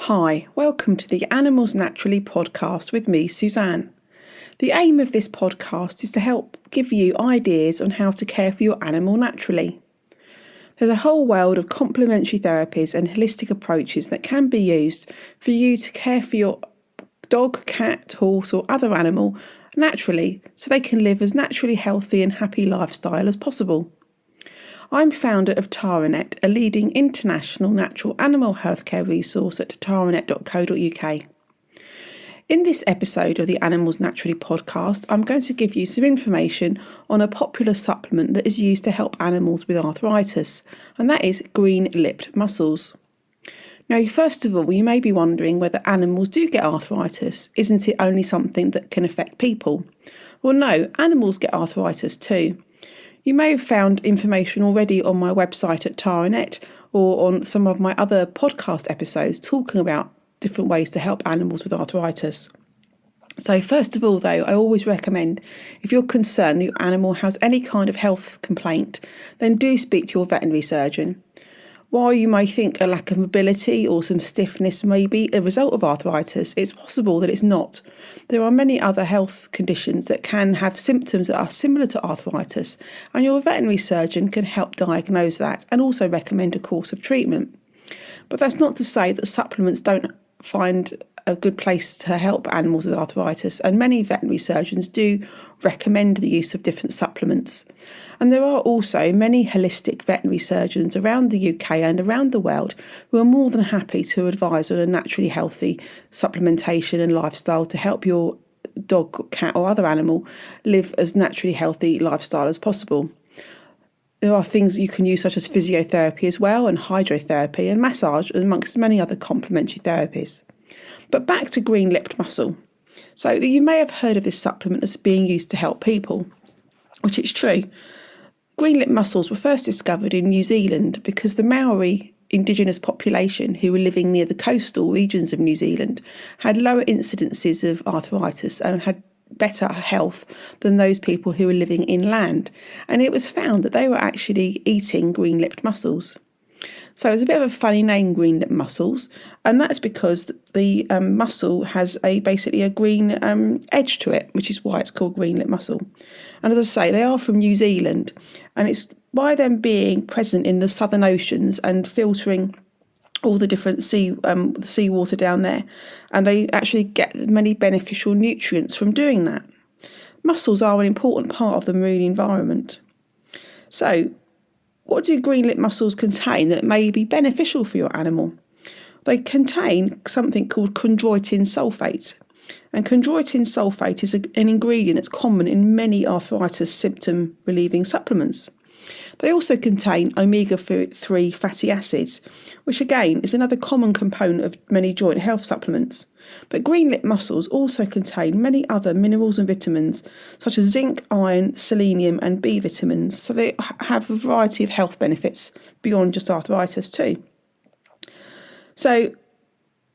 Hi, welcome to the Animals Naturally podcast with me, Suzanne. The aim of this podcast is to help give you ideas on how to care for your animal naturally. There's a whole world of complementary therapies and holistic approaches that can be used for you to care for your dog, cat, horse or other animal naturally so they can live as naturally healthy and happy lifestyle as possible. I'm founder of Taranet, a leading international natural animal healthcare resource at taranet.co.uk. In this episode of the Animals Naturally podcast, I'm going to give you some information on a popular supplement that is used to help animals with arthritis, and that is green-lipped mussels. Now, first of all, you may be wondering whether animals do get arthritis. Isn't it only something that can affect people? Well, no, animals get arthritis too. You may have found information already on my website at Taranet or on some of my other podcast episodes talking about different ways to help animals with arthritis. So first of all, though, I always recommend if you're concerned that your animal has any kind of health complaint, then do speak to your veterinary surgeon. While you may think a lack of mobility or some stiffness may be a result of arthritis, it's possible that it's not. There are many other health conditions that can have symptoms that are similar to arthritis, and your veterinary surgeon can help diagnose that and also recommend a course of treatment. But that's not to say that supplements don't find a good place to help animals with arthritis, and many veterinary surgeons do recommend the use of different supplements. And there are also many holistic veterinary surgeons around the UK and around the world who are more than happy to advise on a naturally healthy supplementation and lifestyle to help your dog, cat or other animal live as naturally healthy lifestyle as possible. There are things you can use such as physiotherapy as well, and hydrotherapy and massage, amongst many other complementary therapies. But back to green-lipped mussel. So you may have heard of this supplement as being used to help people, which is true. Green-lipped mussels were first discovered in New Zealand because the Maori indigenous population who were living near the coastal regions of New Zealand had lower incidences of arthritis and had better health than those people who were living inland. And it was found that they were actually eating green-lipped mussels. So it's a bit of a funny name, green-lipped mussels, and that's because the mussel has basically a green edge to it, which is why it's called green-lipped mussel. And as I say, they are from New Zealand, and it's by them being present in the southern oceans and filtering all the different seawater down there, and they actually get many beneficial nutrients from doing that. Mussels are an important part of the marine environment. So, what do green-lipped mussels contain that may be beneficial for your animal? They contain something called chondroitin sulfate. And chondroitin sulfate is an ingredient that's common in many arthritis symptom relieving supplements. They also contain omega-3 fatty acids, which again is another common component of many joint health supplements. But green-lipped mussels also contain many other minerals and vitamins, such as zinc, iron, selenium and B vitamins, so they have a variety of health benefits beyond just arthritis too. So,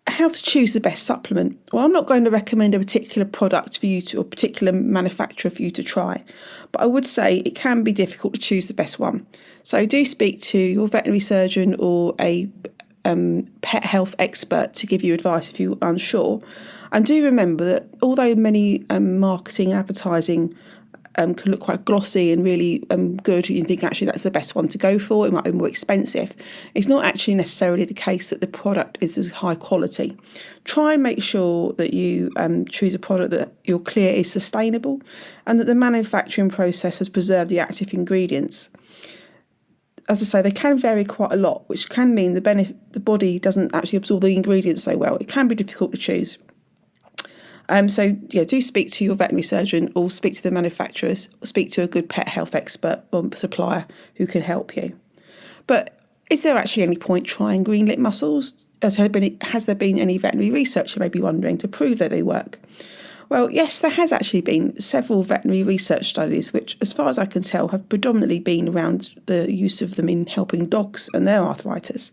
how to choose the best supplement? Well, I'm not going to recommend a particular product for you to, or a particular manufacturer for you to try, but I would say it can be difficult to choose the best one. So do speak to your veterinary surgeon or a pet health expert to give you advice if you're unsure. And do remember that although many marketing and advertising can look quite glossy and really good, you think actually that's the best one to go for, it might be more expensive, it's not actually necessarily the case that the product is as high quality. Try and make sure that you choose a product that you're clear is sustainable and that the manufacturing process has preserved the active ingredients. As I say, they can vary quite a lot, which can mean the body doesn't actually absorb the ingredients so well. It can be difficult to choose. Do speak to your veterinary surgeon or speak to the manufacturers, or speak to a good pet health expert or supplier who can help you. But is there actually any point trying green-lipped mussels? Has there been any veterinary research, you may be wondering, to prove that they work? Well, yes, there has actually been several veterinary research studies which, as far as I can tell, have predominantly been around the use of them in helping dogs and their arthritis.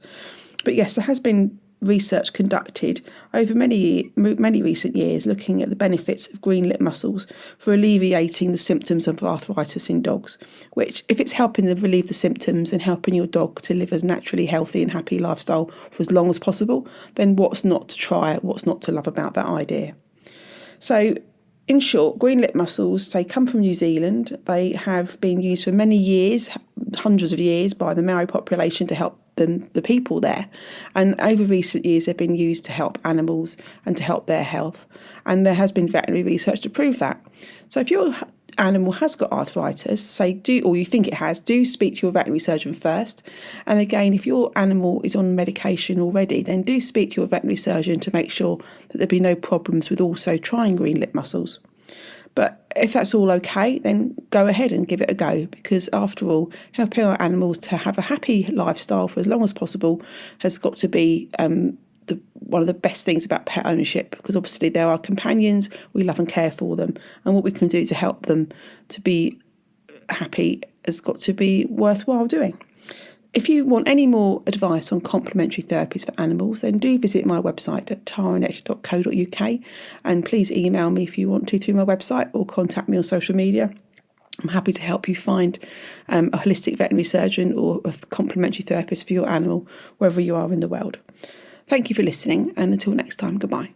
But yes, there has been research conducted over many recent years looking at the benefits of green lip mussels for alleviating the symptoms of arthritis in dogs, which, if it's helping them relieve the symptoms and helping your dog to live as naturally healthy and happy lifestyle for as long as possible, then what's not to try, what's not to love about that idea? So, in short, green lip mussels, they come from New Zealand. They have been used for many years, hundreds of years, by the Maori population to help the people there. And over recent years, they've been used to help animals and to help their health. And there has been veterinary research to prove that. So if your animal has got arthritis, or you think it has, do speak to your veterinary surgeon first. And again, if your animal is on medication already, then do speak to your veterinary surgeon to make sure that there be no problems with also trying green lip mussels. But if that's all okay, then go ahead and give it a go, because after all, helping our animals to have a happy lifestyle for as long as possible has got to be one of the best things about pet ownership, because obviously they're our companions, we love and care for them, and what we can do to help them to be happy has got to be worthwhile doing. If you want any more advice on complementary therapies for animals, then do visit my website at taranet.co.uk, and please email me if you want to through my website, or contact me on social media. I'm happy to help you find a holistic veterinary surgeon or a complementary therapist for your animal, wherever you are in the world. Thank you for listening, and until next time, goodbye.